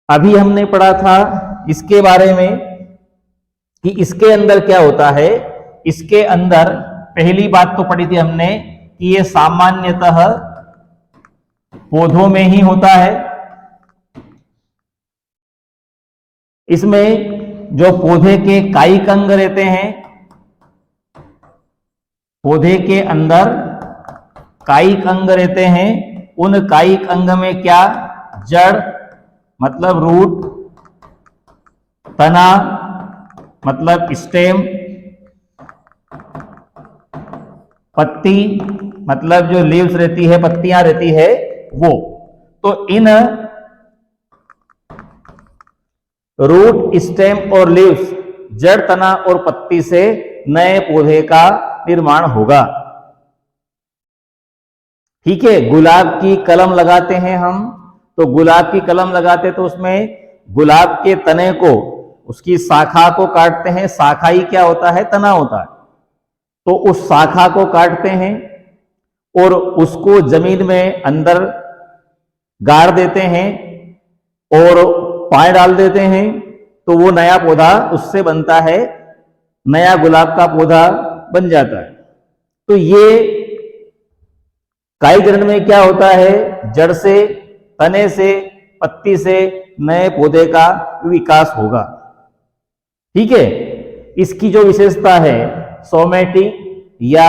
अभी हमने पढ़ा था इसके बारे में कि इसके अंदर क्या होता है। इसके अंदर पहली बात तो पढ़ी थी हमने कि ये सामान्यतः पौधों में ही होता है। इसमें जो पौधे के कायिक अंग रहते हैं, पौधे के अंदर कायिक अंग रहते हैं, उन कायिक अंग में क्या, जड़ मतलब रूट, तना मतलब स्टेम, पत्ती मतलब जो लीव्स रहती है, पत्तियां रहती है वो। तो इन रूट, स्टेम और लीव्स, जड़, तना और पत्ती से नए पौधे का निर्माण होगा। ठीक है। गुलाब की कलम लगाते हैं हम, तो गुलाब की कलम लगाते तो उसमें गुलाब के तने को, उसकी शाखा को काटते हैं। शाखा ही क्या होता है, तना होता है। तो उस शाखा को काटते हैं और उसको जमीन में अंदर गाड़ देते हैं और पानी डाल देते हैं, तो वो नया पौधा उससे बनता है, नया गुलाब का पौधा बन जाता है। तो ये कायिक जनन में क्या होता है, जड़ से, तने से, पत्ती से नए पौधे का विकास होगा। ठीक है। इसकी जो विशेषता है सोमेटिक या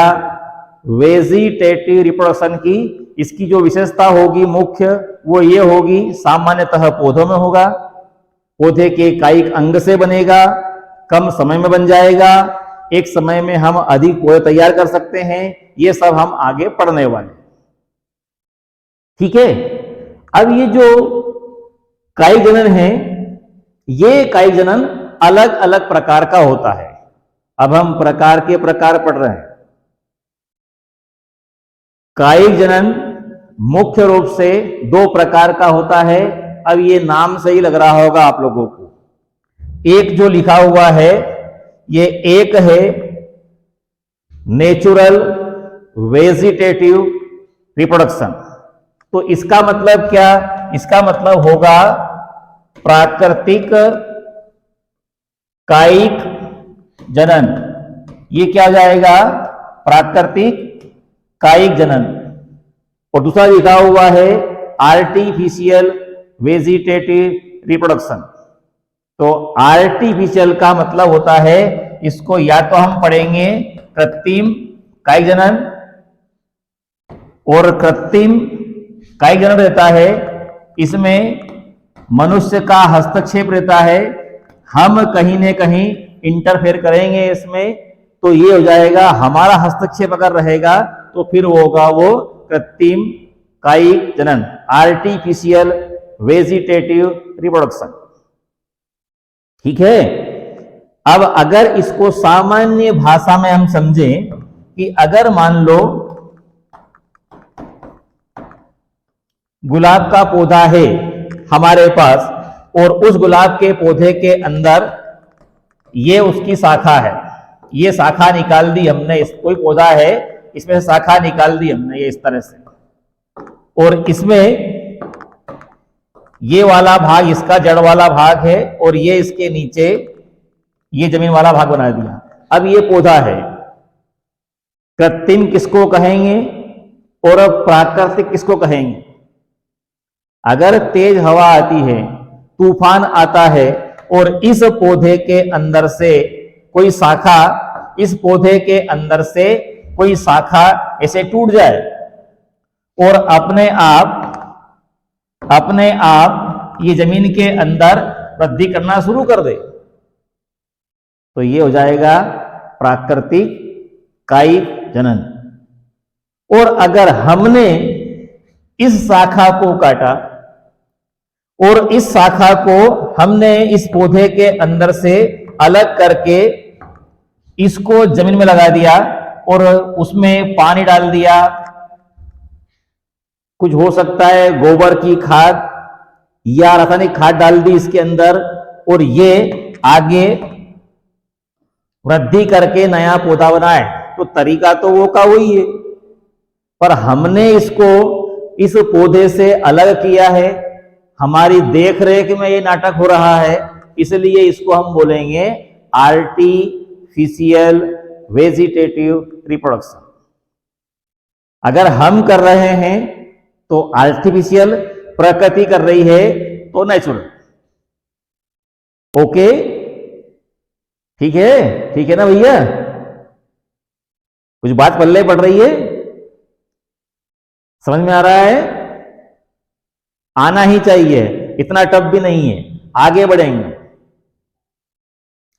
वेजिटेटिव रिप्रोडक्शन की, इसकी जो विशेषता होगी मुख्य, वो ये होगी सामान्यतः पौधों में होगा, पौधे के कायिक अंग से बनेगा, कम समय में बन जाएगा, एक समय में हम अधिक पौधे तैयार कर सकते हैं। ये सब हम आगे पढ़ने वाले। ठीक है। अब ये जो कायिक जनन है, ये कायिक जनन अलग अलग प्रकार का होता है। अब हम प्रकार के प्रकार पढ़ रहे हैं। कायिक जनन मुख्य रूप से दो प्रकार का होता है। अब ये नाम से ही लग रहा होगा आप लोगों को। एक जो लिखा हुआ है, ये एक है नेचुरल वेजिटेटिव रिप्रोडक्शन। तो इसका मतलब क्या, इसका मतलब होगा प्राकृतिक कायिक जनन। ये क्या हो जाएगा, प्राकृतिक कायिक जनन। और दूसरा लिखा हुआ है आर्टिफिशियल वेजिटेटिव रिप्रोडक्शन। तो आर्टिफिशियल का मतलब होता है, इसको या तो हम पढ़ेंगे कृत्रिम कायिक जनन, और कृत्रिम कायिक जनन रहता है, इसमें मनुष्य का हस्तक्षेप रहता है, हम कहीं न कहीं इंटरफेयर करेंगे इसमें, तो ये हो जाएगा, हमारा हस्तक्षेप अगर रहेगा तो फिर वो होगा वो कृत्रिम कायिक जनन, आर्टिफिशियल वेजिटेटिव रिप्रोडक्शन। ठीक है। अब अगर इसको सामान्य भाषा में हम समझें कि अगर मान लो गुलाब का पौधा है हमारे पास, और उस गुलाब के पौधे के अंदर ये उसकी शाखा है, ये शाखा निकाल दी हमने, इस कोई पौधा है इसमें से शाखा निकाल दी हमने, ये इस तरह से, और इसमें ये वाला भाग इसका जड़ वाला भाग है, और ये इसके नीचे ये जमीन वाला भाग बना दिया। अब ये पौधा है। कृत्रिम किसको कहेंगे और प्राकृतिक किसको कहेंगे? अगर तेज हवा आती है, तूफान आता है, और इस पौधे के अंदर से कोई शाखा, इस पौधे के अंदर से कोई शाखा ऐसे टूट जाए और अपने आप ये जमीन के अंदर वृद्धि करना शुरू कर दे, तो ये हो जाएगा प्राकृतिक कायिक जनन। और अगर हमने इस शाखा को काटा और इस शाखा को हमने इस पौधे के अंदर से अलग करके इसको जमीन में लगा दिया और उसमें पानी डाल दिया, कुछ हो सकता है गोबर की खाद या रासायनिक खाद डाल दी इसके अंदर, और ये आगे वृद्धि करके नया पौधा बनाए, तो तरीका तो वो का वही है, पर हमने इसको इस पौधे से अलग किया है, हमारी देख रेख में ये नाटक हो रहा है, इसलिए इसको हम बोलेंगे आर्टिफिशियल वेजिटेटिव रिप्रोडक्शन। अगर हम कर रहे हैं तो आर्टिफिशियल, प्रकृति कर रही है तो नेचुरल। ओके, ठीक है ना भैया? कुछ बात पल्ले पड़ रही है, समझ में आ रहा है? आना ही चाहिए, इतना टफ भी नहीं है, आगे बढ़ेंगे।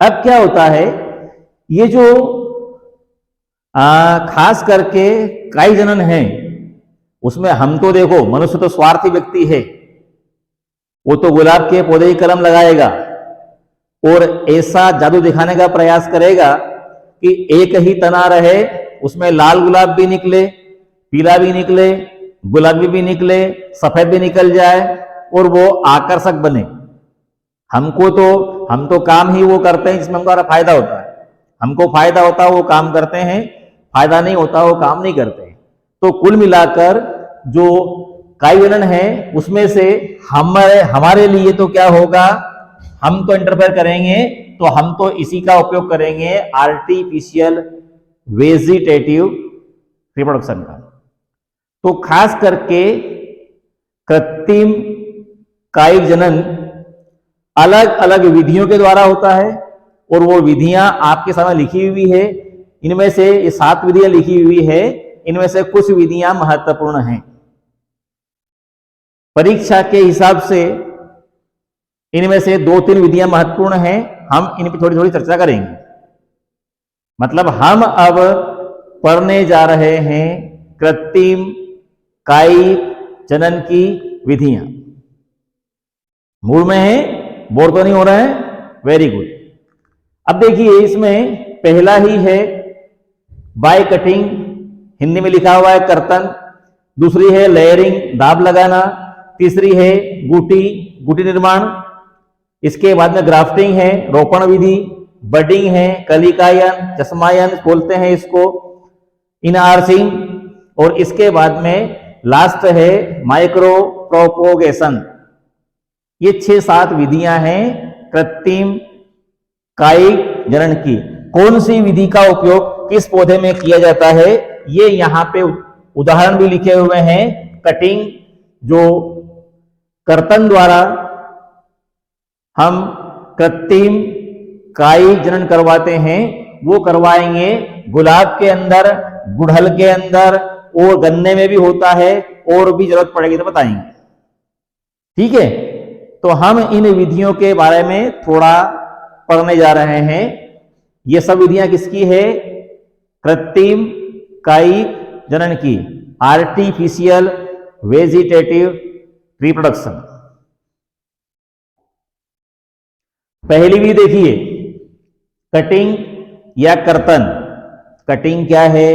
अब क्या होता है, ये जो खास करके काई जनन है, उसमें हम तो देखो मनुष्य तो स्वार्थी व्यक्ति है, वो तो गुलाब के पौधे ही कलम लगाएगा और ऐसा जादू दिखाने का प्रयास करेगा कि एक ही तना रहे, उसमें लाल गुलाब भी निकले, पीला भी निकले, गुलाबी भी निकले, सफेद भी निकल जाए और वो आकर्षक बने। हम तो काम ही वो करते हैं जिसमें हमारा फायदा होता है। हमको फायदा होता है वो काम करते हैं, फायदा नहीं होता वो काम नहीं करते। तो कुल मिलाकर जो काई जनन है उसमें से हमारे लिए तो क्या होगा, हम तो इंटरफेयर करेंगे, तो हम तो इसी का उपयोग करेंगे आर्टिफिशियल वेजिटेटिव रिप्रोडक्शन का। तो खास करके कृत्रिम कायिक जनन अलग अलग विधियों के द्वारा होता है और वो विधियां आपके सामने लिखी हुई है। इनमें से ये 7 विधियां लिखी हुई है, इनमें से कुछ विधियां महत्वपूर्ण हैं। परीक्षा के हिसाब से इनमें से 2-3 विधियां महत्वपूर्ण हैं, हम इन पर थोड़ी थोड़ी चर्चा करेंगे। मतलब हम अब पढ़ने जा रहे हैं कृत्रिम कायिक जनन की विधियां। मूड में है? बोर तो नहीं हो रहा है? Very good. अब देखिए इसमें पहला ही है बाय कटिंग, हिंदी में लिखा हुआ है कर्तन। दूसरी है लेयरिंग, दाब लगाना। तीसरी है गुटी निर्माण। इसके बाद में ग्राफ्टिंग है, रोपण विधि। बडिंग है, कलिकायन, चश्मायन बोलते हैं इसको, इनहार्सिंग। और इसके बाद में लास्ट है माइक्रो प्रोपोगेशन। ये 6-7 विधियां हैं कृत्रिम कायिक जनन की। कौन सी विधि का उपयोग किस पौधे में किया जाता है, ये यहां पे उदाहरण भी लिखे हुए हैं। कटिंग, जो कर्तन द्वारा हम कृत्रिम कायिक जनन करवाते हैं, वो करवाएंगे गुलाब के अंदर, गुड़हल के अंदर और गन्ने में भी होता है, और भी जरूरत पड़ेगी तो बताएंगे। ठीक है, तो हम इन विधियों के बारे में थोड़ा पढ़ने जा रहे हैं। ये सब विधियां किसकी है? कृत्रिम कायिक जनन की, आर्टिफिशियल वेजिटेटिव रिप्रोडक्शन। पहली विधि देखिए, कटिंग या कर्तन। कटिंग क्या है?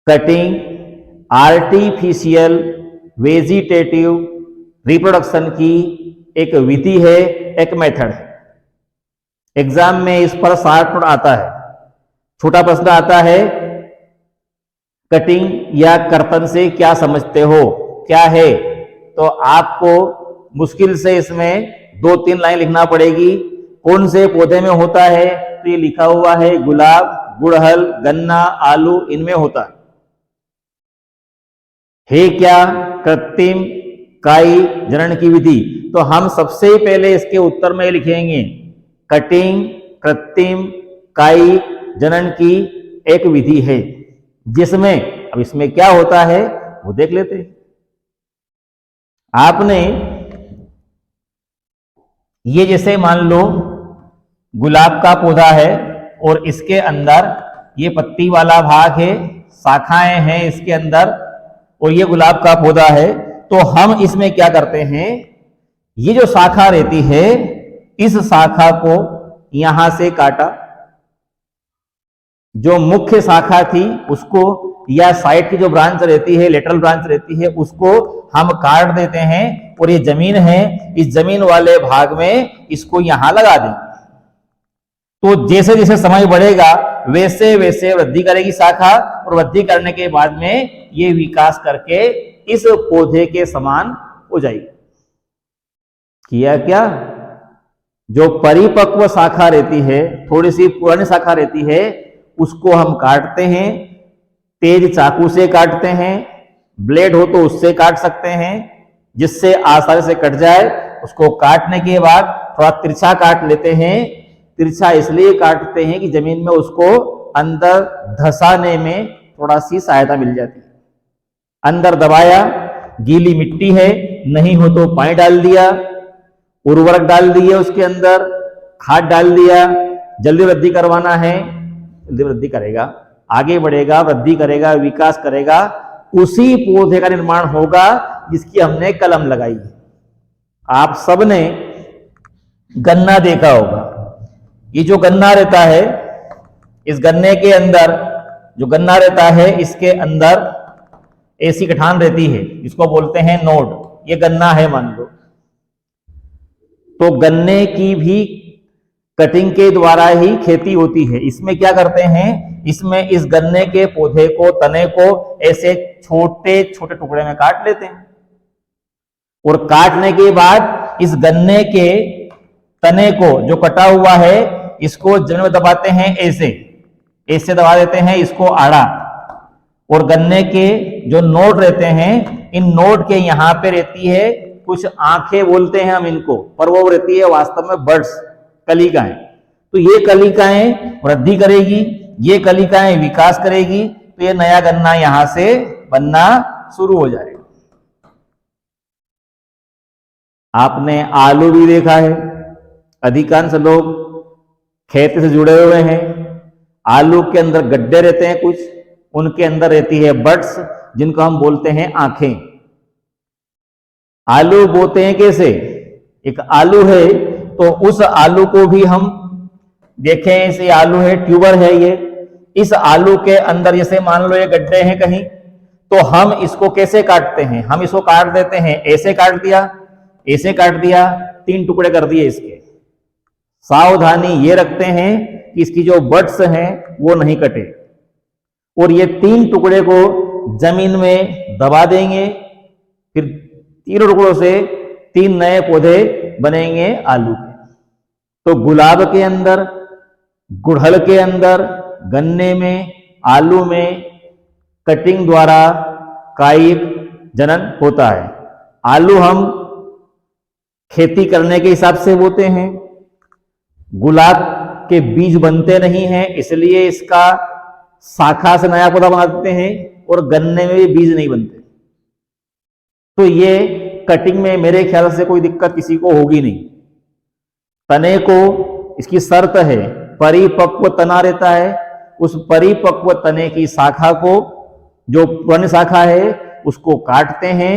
कटिंग आर्टिफिशियल वेजिटेटिव रिप्रोडक्शन की एक विधि है, एक मेथड है। एग्जाम में इस पर 60 नंबर आता है। छोटा प्रश्न आता है, कटिंग या कर्तन से क्या समझते हो, क्या है? तो आपको मुश्किल से इसमें 2-3 लाइन लिखना पड़ेगी। कौन से पौधे में होता है? तो ये लिखा हुआ है गुलाब, गुड़हल, गन्ना, आलू, इनमें होता है क्या कृत्रिम कायिक जनन की विधि? तो हम सबसे पहले इसके उत्तर में लिखेंगे कटिंग कृत्रिम कायिक जनन की एक विधि है, जिसमें अब इसमें क्या होता है वो देख लेते हैं। आपने ये जैसे मान लो गुलाब का पौधा है और इसके अंदर ये पत्ती वाला भाग है, शाखाएं हैं इसके अंदर, और ये गुलाब का पौधा है। तो हम इसमें क्या करते हैं, ये जो शाखा रहती है, इस शाखा को यहां से काटा, जो मुख्य शाखा थी उसको, या साइड की जो ब्रांच रहती है, लेटरल ब्रांच रहती है, उसको हम काट देते हैं और ये जमीन है, इस जमीन वाले भाग में इसको यहां लगा देंगे। तो जैसे जैसे समय बढ़ेगा वैसे वैसे वृद्धि करेगी शाखा, और वृद्धि करने के बाद में ये विकास करके इस पौधे के समान हो जाएगी। किया क्या, जो परिपक्व शाखा रहती है, थोड़ी सी पुरानी शाखा रहती है, उसको हम काटते हैं, तेज चाकू से काटते हैं, ब्लेड हो तो उससे काट सकते हैं, जिससे आसानी से कट जाए। उसको काटने के बाद थोड़ा तिरछा काट लेते हैं। तिरछा इसलिए काटते हैं कि जमीन में उसको अंदर धंसाने में थोड़ा सी सहायता मिल जाती है। अंदर दबाया, गीली मिट्टी है, नहीं हो तो पानी डाल दिया, उर्वरक डाल दिए, उसके अंदर खाद डाल दिया। जल्दी वृद्धि करवाना है, जल्दी वृद्धि करेगा, आगे बढ़ेगा, वृद्धि करेगा, विकास करेगा, उसी पौधे का निर्माण होगा जिसकी हमने कलम लगाई है। आप सबने गन्ना देखा होगा। ये जो गन्ना रहता है, इस गन्ने के अंदर जो गन्ना रहता है, इसके अंदर ऐसी गठान रहती है जिसको बोलते हैं नोड। ये गन्ना है मान लो, तो गन्ने की भी कटिंग के द्वारा ही खेती होती है। इसमें क्या करते हैं, इसमें इस गन्ने के पौधे को, तने को ऐसे छोटे छोटे टुकड़े में काट लेते हैं, और काटने के बाद इस गन्ने के तने को जो कटा हुआ है, इसको जमीन में दबाते हैं, ऐसे ऐसे दबा देते हैं इसको आड़ा। और गन्ने के जो नोड रहते हैं, इन नोड के यहां पे रहती है कुछ आंखें बोलते हैं हम इनको, पर वो रहती है वास्तव में बर्ड्स, कलिकाएं। तो ये कलिकाएं वृद्धि करेगी, ये कलिकाएं विकास करेगी, तो ये नया गन्ना यहां से बनना शुरू हो जाएगा। आपने आलू भी देखा है, अधिकांश लोग खेती से जुड़े हुए हैं। आलू के अंदर गड्ढे रहते हैं कुछ, उनके अंदर रहती है बड्स, जिनको हम बोलते हैं आंखें। आलू बोते हैं कैसे, एक आलू है तो उस आलू को भी हम देखें, इसे आलू है, ट्यूबर है ये। इस आलू के अंदर जैसे मान लो ये गड्ढे हैं कहीं, तो हम इसको कैसे काटते हैं, हम इसको काट देते हैं, ऐसे काट दिया, ऐसे काट दिया, 3 टुकड़े कर दिए इसके। सावधानी ये रखते हैं कि इसकी जो बड्स हैं वो नहीं कटे, और ये 3 टुकड़े को जमीन में दबा देंगे, फिर 3 टुकड़ों से 3 नए पौधे बनेंगे आलू के। तो गुलाब के अंदर, गुड़हल के अंदर, गन्ने में, आलू में कटिंग द्वारा कायिक जनन होता है। आलू हम खेती करने के हिसाब से बोते हैं, गुलाब के बीज बनते नहीं हैं, इसलिए इसका शाखा से नया पौधा बना देते हैं, और गन्ने में भी बीज नहीं बनते। तो ये कटिंग में मेरे ख्याल से कोई दिक्कत किसी को होगी नहीं। तने को, इसकी शर्त है परिपक्व तना रहता है, उस परिपक्व तने की शाखा को, जो पुरानी शाखा है, उसको काटते हैं,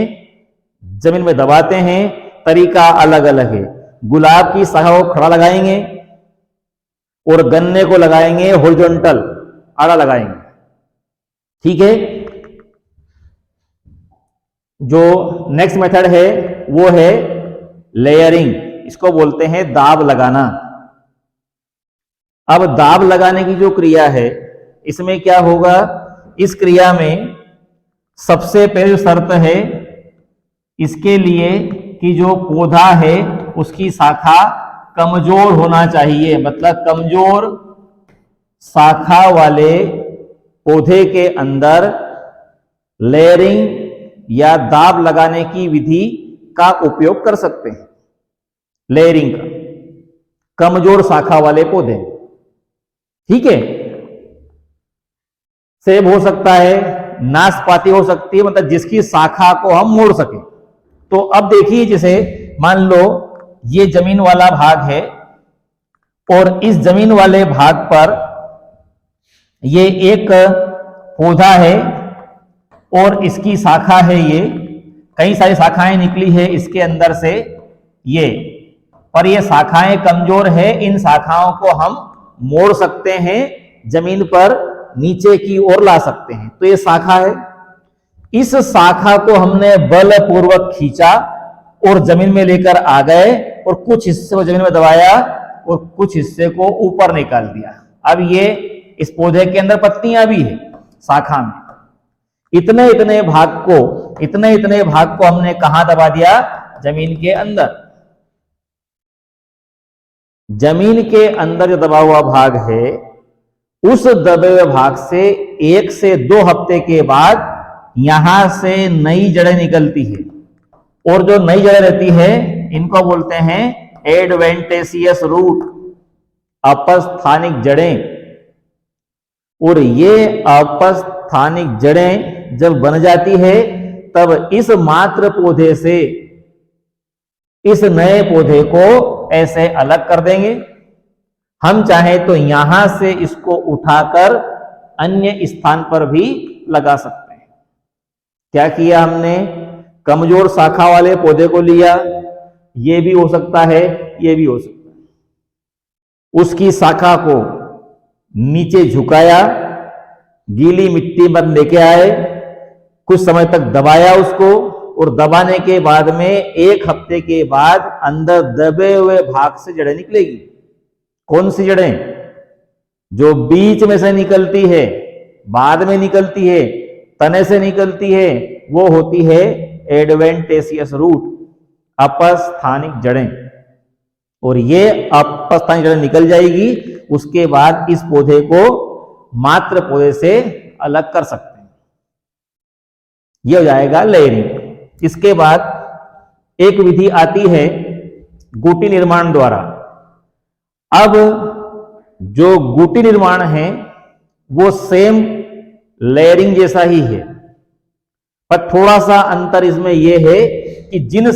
जमीन में दबाते हैं। तरीका अलग अलग है। गुलाब की शाखा को खड़ा लगाएंगे, और गन्ने को लगाएंगे हॉरिजॉन्टल, आड़ा लगाएंगे, ठीक है। जो नेक्स्ट मेथड है वो है लेयरिंग, इसको बोलते हैं दाब लगाना। अब दाब लगाने की जो क्रिया है, इसमें क्या होगा, इस क्रिया में सबसे पहले शर्त है इसके लिए कि जो पौधा है उसकी शाखा कमजोर होना चाहिए। मतलब कमजोर शाखा वाले पौधे के अंदर लेयरिंग या दाब लगाने की विधि का उपयोग कर सकते हैं। लेयरिंग का, कमजोर शाखा वाले पौधे, ठीक है। सेब हो सकता है, नाशपाती हो सकती है, मतलब जिसकी शाखा को हम मोड़ सके। तो अब देखिए, जैसे मान लो ये जमीन वाला भाग है, और इस जमीन वाले भाग पर ये एक पौधा है, और इसकी शाखा है, ये कई सारी शाखाएं निकली है इसके अंदर से, ये पर ये शाखाएं कमजोर है। इन शाखाओं को हम मोड़ सकते हैं, जमीन पर नीचे की ओर ला सकते हैं। तो ये शाखा है, इस शाखा को हमने बलपूर्वक खींचा और जमीन में लेकर आ गए, और कुछ हिस्से को जमीन में दबाया और कुछ हिस्से को ऊपर निकाल दिया। अब ये इस पौधे के अंदर पत्तियां भी है शाखा में। इतने इतने भाग को हमने कहां दबा दिया, जमीन के अंदर। जमीन के अंदर जो दबा हुआ भाग है, उस दबे हुए भाग से 1 से 2 हफ्ते के बाद यहां से नई जड़ें निकलती है, और जो नई जड़ें रहती है इनको बोलते हैं एडवेंटेशियस रूट, अपस्थानिक जड़ें। और ये अपस्थानिक जड़ें जब बन जाती है तब इस मात्र पौधे से इस नए पौधे को ऐसे अलग कर देंगे। हम चाहे तो यहां से इसको उठाकर अन्य स्थान पर भी लगा सकते हैं। क्या किया हमने, कमजोर शाखा वाले पौधे को लिया, ये भी हो सकता है, ये भी हो सकता है, उसकी शाखा को नीचे झुकाया, गीली मिट्टी में लेके आए, कुछ समय तक दबाया उसको, और दबाने के बाद में 1 हफ्ते के बाद अंदर दबे हुए भाग से जड़ें निकलेगी। कौन सी जड़ें? जो बीच में से निकलती है, बाद में निकलती है, तने से निकलती है, वो होती है एडवेंटेशियस रूट, अपस्थानिक जड़ें। और ये अपस्थानिक जड़ें निकल जाएगी, उसके बाद इस पौधे को मात्र पौधे से अलग कर सकते हैं। यह हो जाएगा लेयरिंग। इसके बाद एक विधि आती है गुटी निर्माण द्वारा। अब जो गुटी निर्माण है वो सेम लेयरिंग जैसा ही है, पर थोड़ा सा अंतर इसमें यह है कि जिन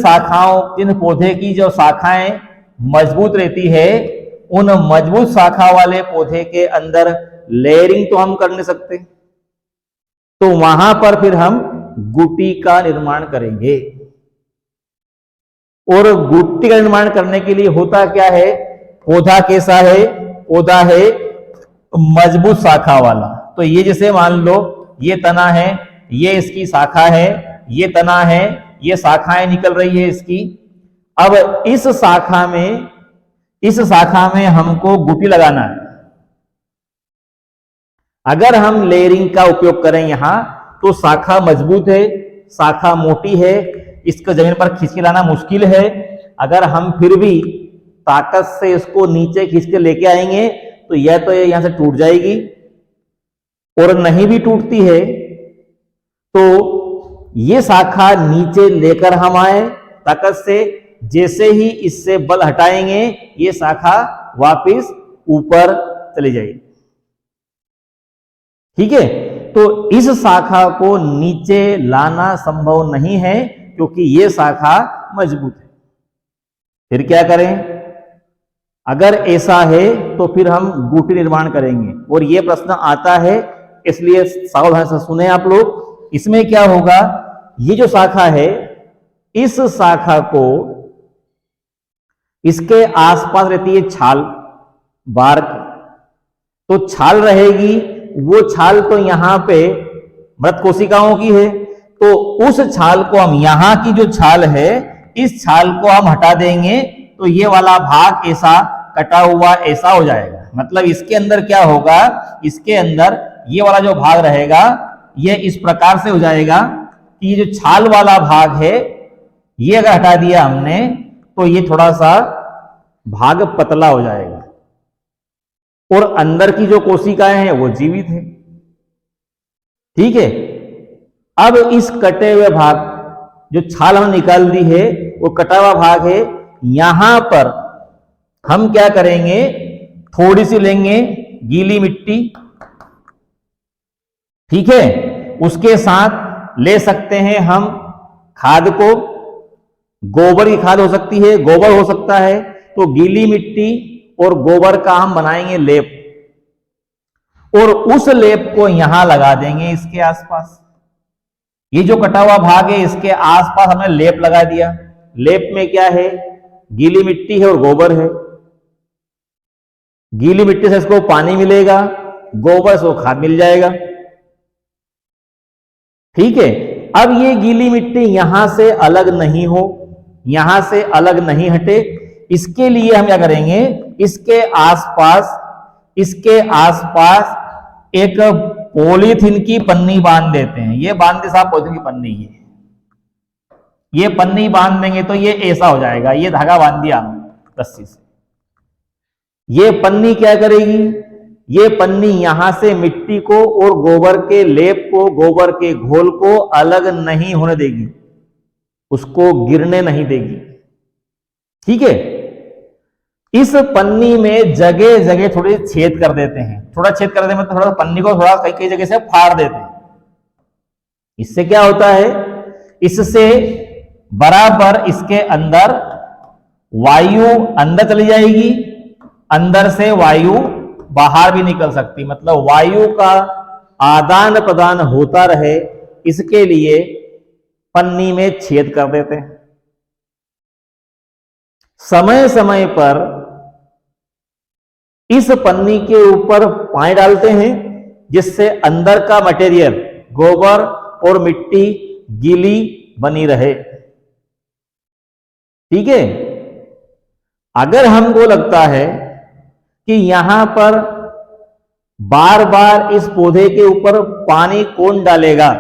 पौधे की जो शाखाएं मजबूत रहती है, उन मजबूत शाखा वाले पौधे के अंदर लेयरिंग तो हम कर नहीं सकते, तो वहां पर फिर हम गुटी का निर्माण करेंगे। और गुटी का निर्माण करने के लिए होता क्या है, पौधा कैसा है, पौधा है मजबूत शाखा वाला। तो ये जैसे मान लो ये तना है, ये इसकी शाखा है, ये तना है, ये शाखाएं निकल रही है इसकी। अब इस शाखा में हमको गुटी लगाना है। अगर हम लेयरिंग का उपयोग करें यहां, तो शाखा मजबूत है, शाखा मोटी है, इसको जमीन पर खींच के लाना मुश्किल है। अगर हम फिर भी ताकत से इसको नीचे खींच के लेके आएंगे तो यहां से टूट जाएगी, और नहीं भी टूटती है तो ये शाखा नीचे लेकर हम आए ताकत से, जैसे ही इससे बल हटाएंगे ये शाखा वापस ऊपर चली जाएगी। ठीक है, तो इस शाखा को नीचे लाना संभव नहीं है क्योंकि ये शाखा मजबूत है। फिर क्या करें? अगर ऐसा है तो फिर हम गुटी निर्माण करेंगे, और ये प्रश्न आता है इसलिए सावधान से सुने आप लोग। इसमें क्या होगा, ये जो शाखा है इस शाखा को इसके आसपास रहती है छाल, बार्क, तो छाल रहेगी, वो छाल तो यहां पे मृत कोशिकाओं की है, तो उस छाल को हम, यहां की जो छाल है इस छाल को हम हटा देंगे तो ये वाला भाग ऐसा कटा हुआ ऐसा हो जाएगा। मतलब इसके अंदर क्या होगा, इसके अंदर ये वाला जो भाग रहेगा ये इस प्रकार से हो जाएगा कि ये जो छाल वाला भाग है ये अगर हटा दिया हमने तो ये थोड़ा सा भाग पतला हो जाएगा, और अंदर की जो कोशिकाएं हैं वो जीवित है। ठीक है, अब इस कटे हुए भाग, जो छाल हमने निकाल दी है वो कटा हुआ भाग है, यहां पर हम क्या करेंगे, थोड़ी सी लेंगे गीली मिट्टी, ठीक है, उसके साथ ले सकते हैं हम खाद को, गोबर की खाद हो सकती है, गोबर हो सकता है, तो गीली मिट्टी और गोबर का हम बनाएंगे लेप, और उस लेप को यहां लगा देंगे इसके आसपास। ये जो कटा हुआ भाग है इसके आसपास हमने लेप लगा दिया। लेप में क्या है, गीली मिट्टी है और गोबर है। गीली मिट्टी से इसको पानी मिलेगा, गोबर से खाद मिल जाएगा। ठीक है, अब ये गीली मिट्टी यहां से अलग नहीं हो, यहां से अलग नहीं हटे, इसके लिए हम क्या करेंगे, इसके आसपास एक पॉलीथीन की पन्नी बांध देते हैं। ये बांधते साहब पॉलीथीन की पन्नी है, ये पन्नी बांध देंगे तो ये ऐसा हो जाएगा। ये धागा बांध दिया हमने रस्सी से, ये पन्नी क्या करेगी, ये पन्नी यहां से मिट्टी को और गोबर के लेप को, गोबर के घोल को अलग नहीं होने देगी, उसको गिरने नहीं देगी। ठीक है, इस पन्नी में जगह जगह थोड़ी छेद कर देते हैं, थोड़ा छेद कर देते हैं मतलब थोड़ा पन्नी को थोड़ा कई कई जगह से फाड़ देते हैं। इससे क्या होता है, इससे बराबर इसके अंदर वायु अंदर चली जाएगी, अंदर से वायु बाहर भी निकल सकती, मतलब वायु का आदान प्रदान होता रहे, इसके लिए पन्नी में छेद कर देते हैं। समय समय पर इस पन्नी के ऊपर पानी डालते हैं, जिससे अंदर का मटेरियल गोबर और मिट्टी गीली बनी रहे। ठीक है, अगर हमको लगता है कि यहां पर बार बार इस पौधे के ऊपर पानी कौन डालेगा,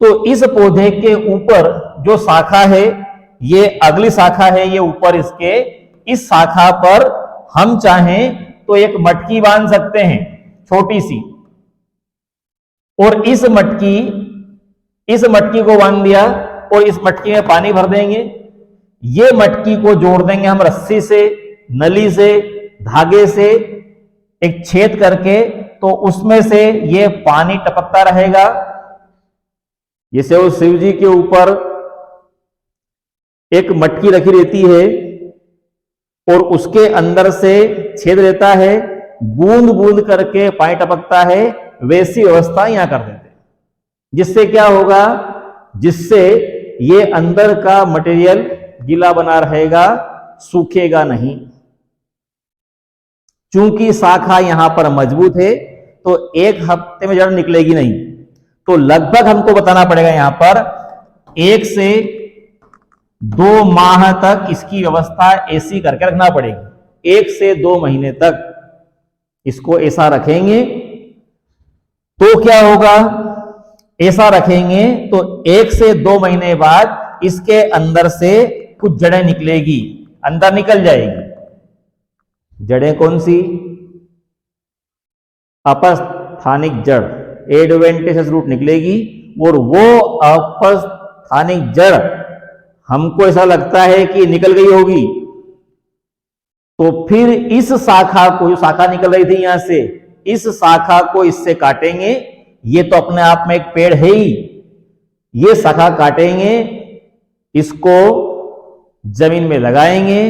तो इस पौधे के ऊपर जो शाखा है, ये अगली शाखा है, ये ऊपर इसके, इस शाखा पर हम चाहें तो एक मटकी बांध सकते हैं छोटी सी, और इस मटकी को बांध दिया और इस मटकी में पानी भर देंगे। ये मटकी को जोड़ देंगे हम रस्सी से, नली से, धागे से एक छेद करके, तो उसमें से ये पानी टपकता रहेगा। जैसे वो शिव जी के ऊपर एक मटकी रखी रहती है और उसके अंदर से छेद रहता है, बूंद बूंद करके पानी टपकता है, वैसी व्यवस्था यहां कर देते हैं। जिससे क्या होगा, जिससे ये अंदर का मटेरियल गीला बना रहेगा, सूखेगा नहीं। चूंकि शाखा यहां पर मजबूत है, तो एक हफ्ते में जड़ निकलेगी नहीं, तो लगभग हमको बताना पड़ेगा यहां पर 1 से 2 माह तक इसकी व्यवस्था ऐसी करके रखना पड़ेगी। 1 से 2 महीने तक इसको ऐसा रखेंगे तो क्या होगा, ऐसा रखेंगे तो 1 से 2 महीने बाद इसके अंदर से कुछ जड़ें निकलेगी, अंदर निकल जाएगी। जड़ें कौन सी, अपस्थानिक जड़, एडवेंटिशियस रूट निकलेगी, और वो अपस्थानिक जड़ हमको ऐसा लगता है कि निकल गई होगी, तो फिर इस शाखा को, जो शाखा निकल रही थी यहां से, इस शाखा को इससे काटेंगे। ये तो अपने आप में एक पेड़ है ही, ये शाखा काटेंगे, इसको जमीन में लगाएंगे,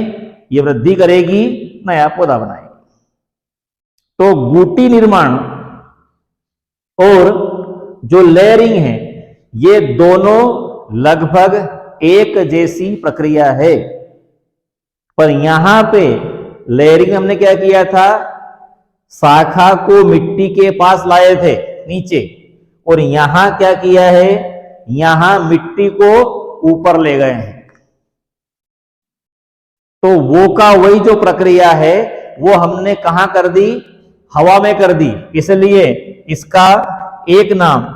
ये वृद्धि करेगी, नया पौधा बनाएंगे। तो बूटी निर्माण और जो लेयरिंग है, ये दोनों लगभग एक जैसी प्रक्रिया है। पर यहां पे लेयरिंग हमने क्या किया था, शाखा को मिट्टी के पास लाए थे नीचे, और यहां क्या किया है, यहां मिट्टी को ऊपर ले गए हैं। तो वो का वही जो प्रक्रिया है, वो हमने कहां कर दी, हवा में कर दी। इसलिए इसका एक नाम,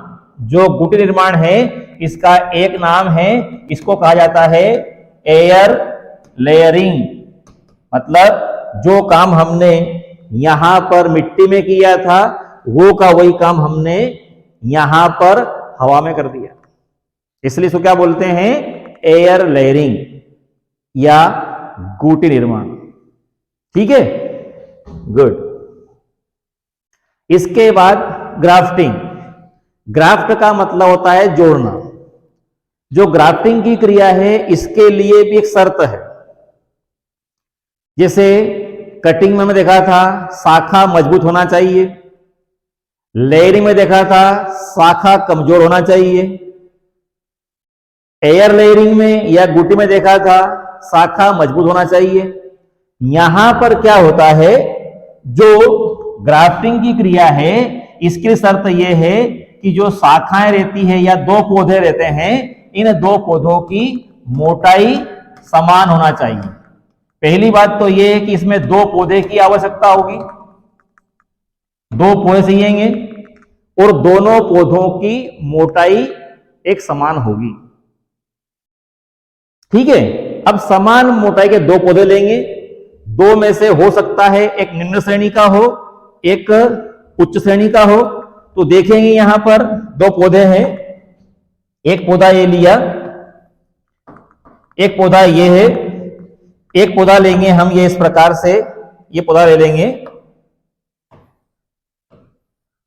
जो गुटी निर्माण है, इसका एक नाम है, इसको कहा जाता है एयर लेयरिंग। मतलब जो काम हमने यहां पर मिट्टी में किया था, वो का वही काम हमने यहां पर हवा में कर दिया, इसलिए इसको क्या बोलते हैं, एयर लेयरिंग या गुटी निर्माण। ठीक है, गुड। इसके बाद ग्राफ्टिंग। ग्राफ्ट का मतलब होता है जोड़ना। जो ग्राफ्टिंग की क्रिया है, इसके लिए भी एक शर्त है। जैसे कटिंग में हमने देखा था, शाखा मजबूत होना चाहिए। लेयरिंग में देखा था, शाखा कमजोर होना चाहिए। एयर लेयरिंग में या गुटी में देखा था, शाखा मजबूत होना चाहिए। यहां पर क्या होता है, जो ग्राफ्टिंग की क्रिया है, इसकी शर्त यह है कि जो शाखाएं रहती है या 2 पौधे रहते हैं, इन 2 पौधों की मोटाई समान होना चाहिए। पहली बात तो यह है कि इसमें 2 पौधे की आवश्यकता होगी, 2 पौधे चाहिएंगे, और दोनों पौधों की मोटाई एक समान होगी। ठीक है, अब समान मोटाई के 2 पौधे लेंगे, दो में से हो सकता है एक निम्न श्रेणी का हो, एक उच्च श्रेणी का हो। तो देखेंगे यहां पर दो पौधे हैं, एक पौधा ये लिया, एक पौधा ये है। एक पौधा लेंगे हम ये इस प्रकार से, ये पौधा ले लेंगे,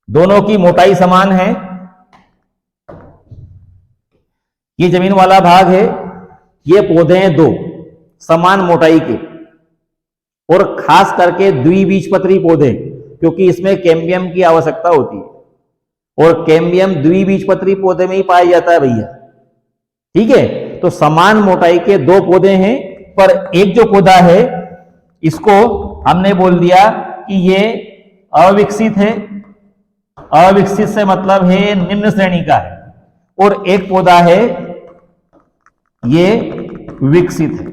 दोनों की मोटाई समान है। ये जमीन वाला भाग है, ये पौधे हैं दो समान मोटाई के, और खास करके द्विबीजपत्री पौधे, क्योंकि इसमें कैम्बियम की आवश्यकता होती है, और कैम्बियम द्विबीजपत्री पौधे में ही पाया जाता है भैया। ठीक है, तो समान मोटाई के दो पौधे हैं, पर एक जो पौधा है इसको हमने बोल दिया कि ये अविकसित है। अविकसित से मतलब है निम्न श्रेणी का है, और एक पौधा है ये विकसित है,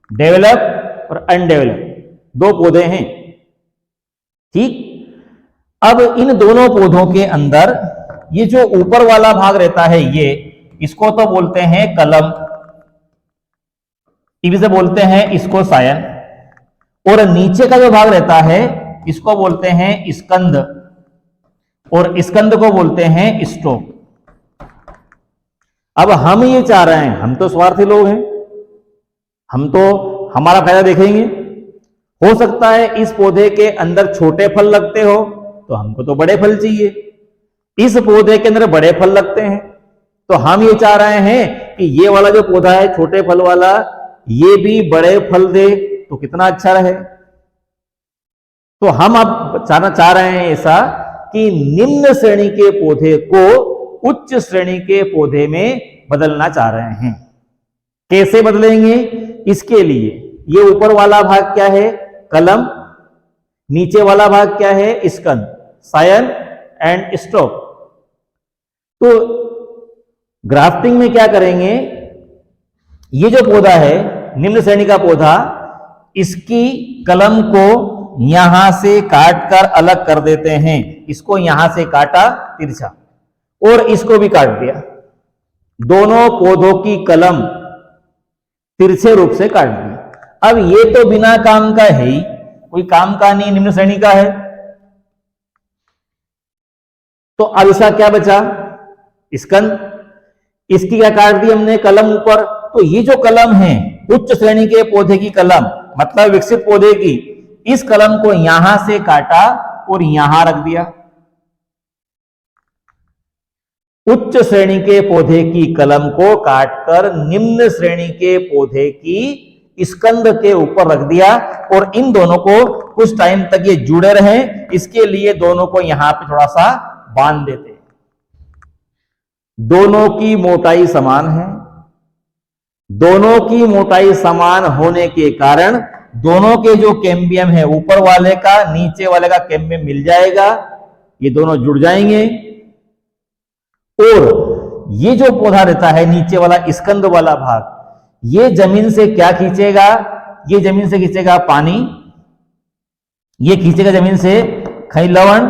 डेवलप और अनडेवलप, दो पौधे हैं। ठीक, अब इन दोनों पौधों के अंदर ये जो ऊपर वाला भाग रहता है, ये इसको तो बोलते हैं कलम, इसे बोलते हैं इसको सायन, और नीचे का जो भाग रहता है इसको बोलते हैं स्कंद, और स्कंद को बोलते हैं स्टोक। अब हम ये चाह रहे हैं, हम तो स्वार्थी लोग हैं, हम तो हमारा फायदा देखेंगे। हो सकता है इस पौधे के अंदर छोटे फल लगते हो, तो हमको तो बड़े फल चाहिए। इस पौधे के अंदर बड़े फल लगते हैं, तो हम ये चाह रहे हैं कि ये वाला जो पौधा है छोटे फल वाला, ये भी बड़े फल दे तो कितना अच्छा रहे। तो हम अब चाह रहे हैं ऐसा कि निम्न श्रेणी के पौधे को उच्च श्रेणी के पौधे में बदलना चाह रहे हैं। कैसे बदलेंगे? इसके लिए ये ऊपर वाला भाग क्या है? कलम। नीचे वाला भाग क्या है? स्कंद, सायन एंड स्टोक। तो ग्राफ्टिंग में क्या करेंगे, ये जो पौधा है निम्न श्रेणी का पौधा, इसकी कलम को यहां से काट कर अलग कर देते हैं। इसको यहां से काटा तिरछा, और इसको भी काट दिया। दोनों पौधों की कलम तिरछे रूप से काट दी। अब ये तो बिना काम का है ही, कोई काम का नहीं, निम्न श्रेणी का है। तो अब इसका क्या बचा? स्कंद। इसकी क्या काट दी हमने? कलम ऊपर। तो ये जो कलम है उच्च श्रेणी के पौधे की कलम, मतलब विकसित पौधे की, इस कलम को यहां से काटा और यहां रख दिया। उच्च श्रेणी के पौधे की कलम को काटकर निम्न श्रेणी के पौधे की स्कंद के ऊपर रख दिया, और इन दोनों को कुछ टाइम तक ये जुड़े रहे, इसके लिए दोनों को यहां पे थोड़ा सा बांध देते हैं। दोनों की मोटाई समान है। दोनों की मोटाई समान होने के कारण दोनों के जो कैम्बियम है, ऊपर वाले का नीचे वाले का कैम्बियम मिल जाएगा, ये दोनों जुड़ जाएंगे। और ये जो पौधा रहता है नीचे वाला स्कंद वाला भाग, ये जमीन से क्या खींचेगा? ये जमीन से खींचेगा पानी, ये खींचेगा जमीन से खनिज लवण,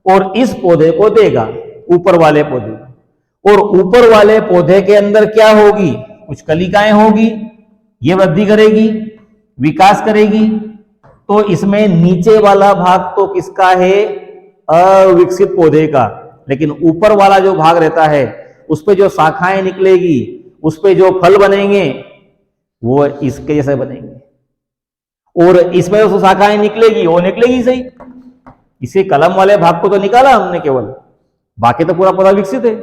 और इस पौधे को देगा, ऊपर वाले पौधे। और ऊपर वाले पौधे के अंदर क्या होगी? कुछ कलिकाएं होगी, ये वृद्धि करेगी, विकास करेगी। तो इसमें नीचे वाला भाग तो किसका है? अविकसित पौधे का। लेकिन ऊपर वाला जो भाग रहता है, उस पे जो शाखाएं निकलेगी, उस पे जो फल बनेंगे, वो इसके जैसे बनेंगे। और इसमें जो शाखाएं निकलेगी, वो निकलेगी सही। इसे कलम वाले भाग को तो निकाला हमने केवल, बाकी तो पूरा पौधा विकसित है।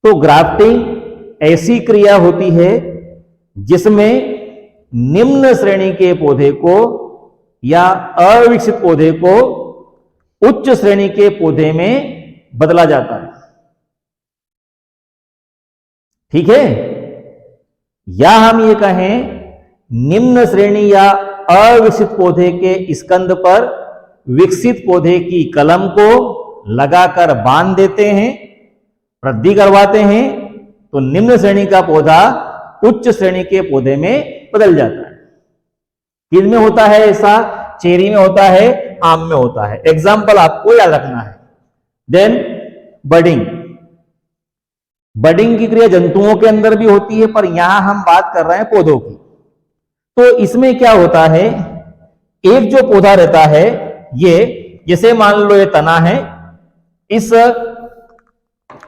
तो ग्राफ्टिंग ऐसी क्रिया होती है जिसमें निम्न श्रेणी के पौधे को या अविकसित पौधे को उच्च श्रेणी के पौधे में बदला जाता है। ठीक है? या हम ये कहें, निम्न श्रेणी या अविकसित पौधे के स्कंद पर विकसित पौधे की कलम को लगाकर बांध देते हैं, वृद्धि करवाते हैं, तो निम्न श्रेणी का पौधा उच्च श्रेणी के पौधे में बदल जाता है। किस में होता है ऐसा? चेरी में होता है, आम में होता है। एग्जाम्पल आपको याद रखना है। Then budding. बडिंग की क्रिया जंतुओं के अंदर भी होती है, पर यहां हम बात कर रहे हैं पौधों की। तो इसमें क्या होता है, एक जो पौधा रहता है, ये जैसे मान लो ये तना है, इस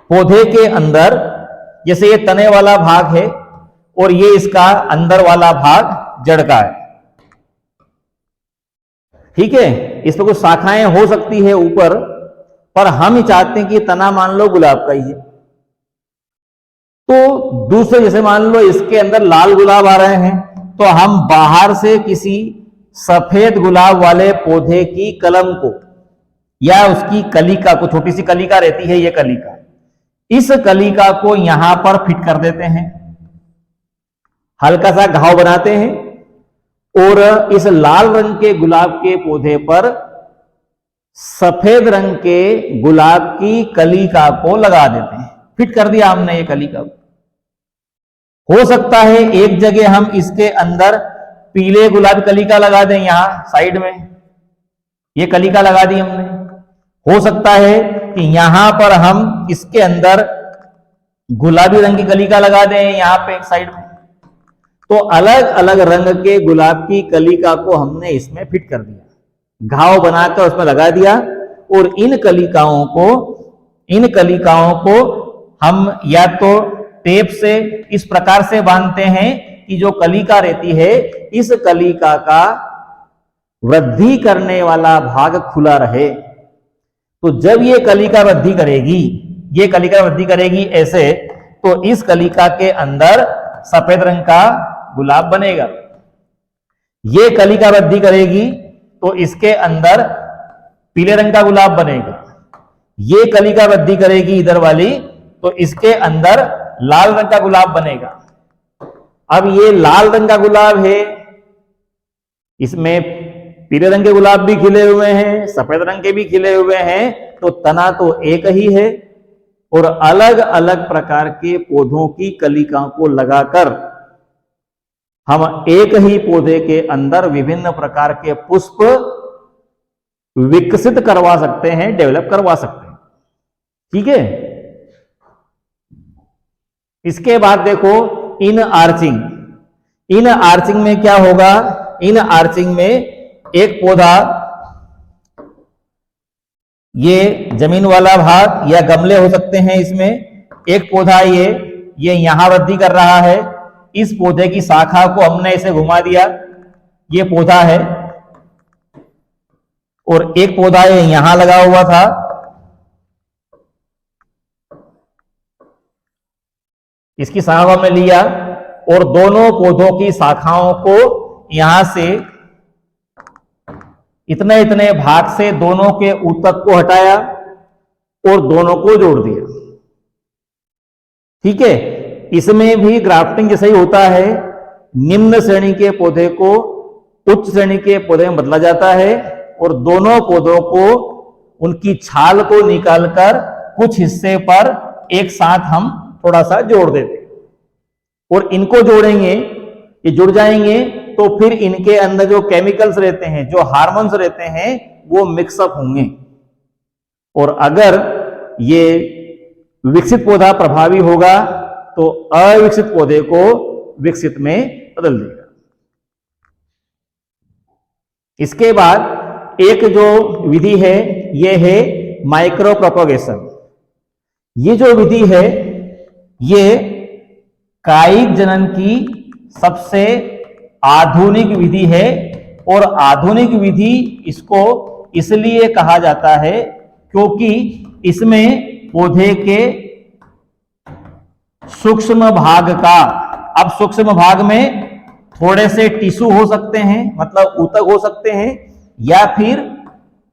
पौधे के अंदर जैसे ये तने वाला भाग है और ये इसका अंदर वाला भाग जड़ का है, ठीक है। इसमें कुछ शाखाएं हो सकती है ऊपर, पर हम ही चाहते हैं कि तना मान लो गुलाब का ही है। तो दूसरे जैसे मान लो इसके अंदर लाल गुलाब आ रहे हैं, तो हम बाहर से किसी सफेद गुलाब वाले पौधे की कलम को या उसकी कलिका को, छोटी सी कलिका रहती है ये कलिका, इस कलिका को यहां पर फिट कर देते हैं, हल्का सा घाव बनाते हैं और इस लाल रंग के गुलाब के पौधे पर सफेद रंग के गुलाब की कलिका को लगा देते हैं। फिट कर दिया हमने ये कलिका को। हो सकता है एक जगह हम इसके अंदर पीले गुलाब कलिका लगा दें, यहां साइड में ये कलिका लगा दी हमने। हो सकता है कि यहां पर हम इसके अंदर गुलाबी रंग की कलिका लगा दें, यहां पे एक साइड में। तो अलग अलग रंग के गुलाब की कलिका को हमने इसमें फिट कर दिया, घाव बनाकर उसमें लगा दिया और इन कलिकाओं को हम या तो टेप से इस प्रकार से बांधते हैं कि जो कलिका रहती है, इस कलिका का वृद्धि करने वाला भाग खुला रहे। तो जब ये कलिका वृद्धि करेगी ऐसे, तो इस कलिका के अंदर सफेद रंग का गुलाब बनेगा। ये कलिका वृद्धि करेगी तो इसके अंदर पीले रंग का गुलाब बनेगा। ये कलिका वृद्धि करेगी इधर वाली, तो इसके अंदर लाल रंग का गुलाब बनेगा। अब ये लाल रंग का गुलाब है, इसमें पीले रंग के गुलाब भी खिले हुए हैं, सफेद रंग के भी खिले हुए हैं, तो तना तो एक ही है और अलग अलग प्रकार के पौधों की कलिकाओं को लगाकर हम एक ही पौधे के अंदर विभिन्न प्रकार के पुष्प विकसित करवा सकते हैं, डेवलप करवा सकते हैं, ठीक है। इसके बाद देखो इन आर्चिंग में क्या होगा, इन आर्चिंग में एक पौधा, ये जमीन वाला भाग या गमले हो सकते हैं, इसमें एक पौधा ये यहां वृद्धि कर रहा है। इस पौधे की शाखा को हमने इसे घुमा दिया, ये पौधा है, और एक पौधा ये यहां लगा हुआ था, इसकी शाखा में लिया और दोनों पौधों की शाखाओं को यहां से इतने इतने भाग से दोनों के ऊतक को हटाया और दोनों को जोड़ दिया, ठीक है। इसमें भी ग्राफ्टिंग जैसा ही होता है, निम्न श्रेणी के पौधे को उच्च श्रेणी के पौधे में बदला जाता है और दोनों पौधों को उनकी छाल को निकालकर कुछ हिस्से पर एक साथ हम थोड़ा सा जोड़ देते और इनको जोड़ेंगे, ये जुड़ जाएंगे, तो फिर इनके अंदर जो केमिकल्स रहते हैं, जो हार्मोन्स रहते हैं, वो मिक्सअप होंगे और अगर ये विकसित पौधा प्रभावी होगा तो अविकसित पौधे को विकसित में बदल देगा। इसके बाद एक जो विधि है, ये है माइक्रो प्रोपगेशन। ये जो विधि है, ये कायिक जनन की सबसे आधुनिक विधि है और आधुनिक विधि इसको इसलिए कहा जाता है क्योंकि इसमें पौधे के सूक्ष्म भाग का, अब सूक्ष्म भाग में थोड़े से टिश्यू हो सकते हैं, मतलब ऊतक हो सकते हैं, या फिर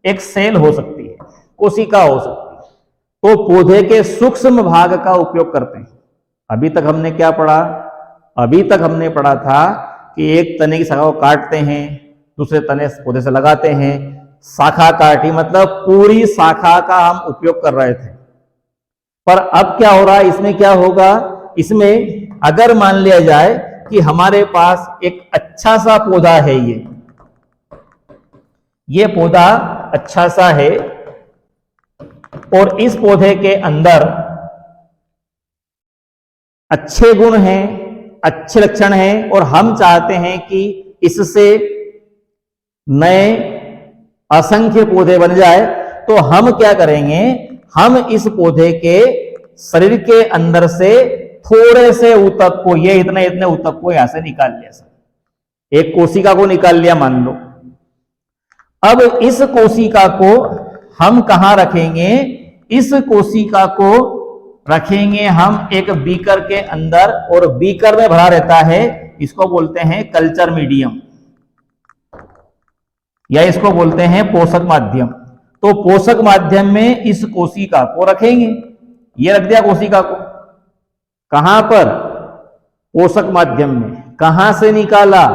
एक सेल हो सकती है, कोशिका हो सकती है, तो पौधे के सूक्ष्म भाग का उपयोग करते हैं। अभी तक हमने क्या पढ़ा? अभी तक हमने पढ़ा था कि एक तने की शाखा को काटते हैं, दूसरे तने पौधे से लगाते हैं, शाखा काटी, मतलब पूरी शाखा का हम उपयोग कर रहे थे। पर अब क्या हो रहा है, इसमें क्या होगा, इसमें अगर मान लिया जाए कि हमारे पास एक अच्छा सा पौधा है, ये पौधा अच्छा सा है और इस पौधे के अंदर अच्छे गुण हैं, अच्छे लक्षण हैं और हम चाहते हैं कि इससे नए असंख्य पौधे बन जाए, तो हम क्या करेंगे, हम इस पौधे के शरीर के अंदर से थोड़े से ऊतक को, ये इतने इतने ऊतक को यहां से निकाल लिया, एक कोशिका को निकाल लिया मान लो। अब इस कोशिका को हम कहां रखेंगे, इस कोशिका को रखेंगे हम एक बीकर के अंदर, और बीकर में भरा रहता है, इसको बोलते हैं कल्चर मीडियम, या इसको बोलते हैं पोषक माध्यम। तो पोषक माध्यम में इस कोशिका को रखेंगे, ये रख दिया कोशिका को, कहां पर, पोषक माध्यम में। कहां से निकाला,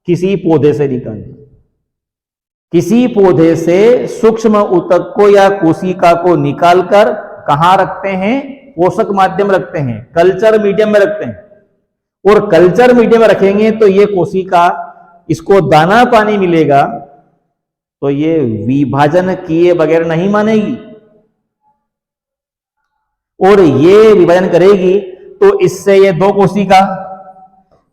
किसी पौधे से निकाला, किसी पौधे से सूक्ष्म ऊतक को या कोशिका को निकालकर कहां रखते हैं, पोषक माध्यम रखते हैं, कल्चर मीडियम में रखते हैं। और कल्चर मीडियम में रखेंगे तो ये कोशिका, इसको दाना पानी मिलेगा तो ये विभाजन किए बगैर नहीं मानेगी, और ये विभाजन करेगी तो इससे ये 2 कोशिका,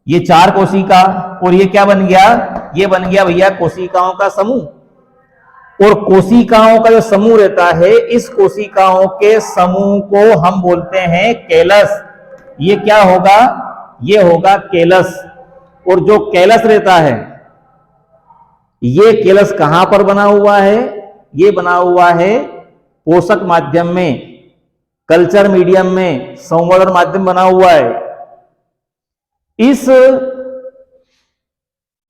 ये 4 कोशिका, और ये क्या बन गया, ये बन गया भैया कोशिकाओं का समूह। और कोशिकाओं का जो समूह रहता है, इस कोशिकाओं के समूह को हम बोलते हैं कैलस। ये क्या होगा, ये होगा कैलस। और जो कैलस रहता है, ये कैलस कहां पर बना हुआ है, ये बना हुआ है पोषक माध्यम में, कल्चर मीडियम में, संवर्धन माध्यम बना हुआ है। इस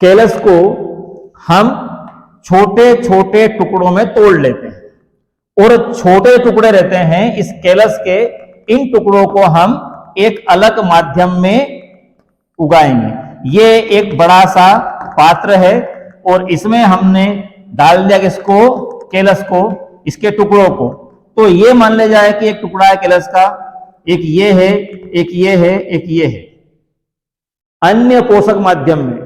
कैलस को हम छोटे छोटे टुकड़ों में तोड़ लेते हैं, और छोटे टुकड़े रहते हैं इस कैलस के, इन टुकड़ों को हम एक अलग माध्यम में उगाएंगे। ये एक बड़ा सा पात्र है, और इसमें हमने डाल दिया इसको, कैलस को, इसके टुकड़ों को। तो ये मान ले जाए कि एक टुकड़ा है कैलस का, एक ये है, एक ये है, एक ये है, अन्य पोषक माध्यम में।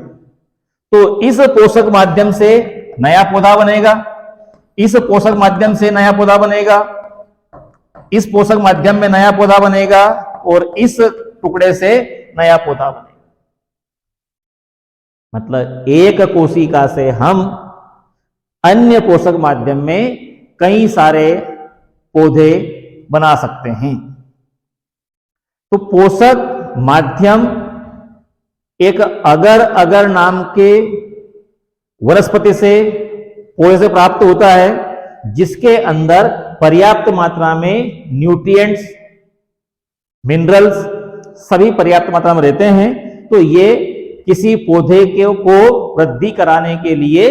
तो इस पोषक माध्यम से नया पौधा बनेगा, इस पोषक माध्यम से नया पौधा बनेगा, इस पोषक माध्यम में नया पौधा बनेगा, और इस टुकड़े से नया पौधा बनेगा। मतलब एक कोशिका से हम अन्य पोषक माध्यम में कई सारे पौधे बना सकते हैं। तो पोषक माध्यम एक अगर अगर नाम के वनस्पति से, पौधे से प्राप्त होता है, जिसके अंदर पर्याप्त मात्रा में न्यूट्रिएंट्स, मिनरल्स सभी पर्याप्त मात्रा में रहते हैं। तो ये किसी पौधे को वृद्धि कराने के लिए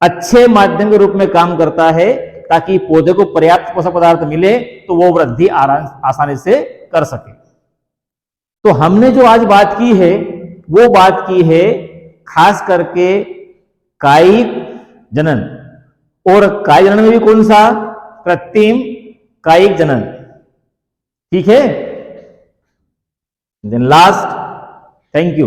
अच्छे माध्यम के रूप में काम करता है, ताकि पौधे को पर्याप्त पोषक पदार्थ मिले तो वो वृद्धि आसानी से कर सके। तो हमने जो आज बात की है, वो बात की है खास करके कायिक जनन, और कायिक जनन में भी कौन सा, कृत्रिम कायिक जनन, ठीक है। Then last, thank you.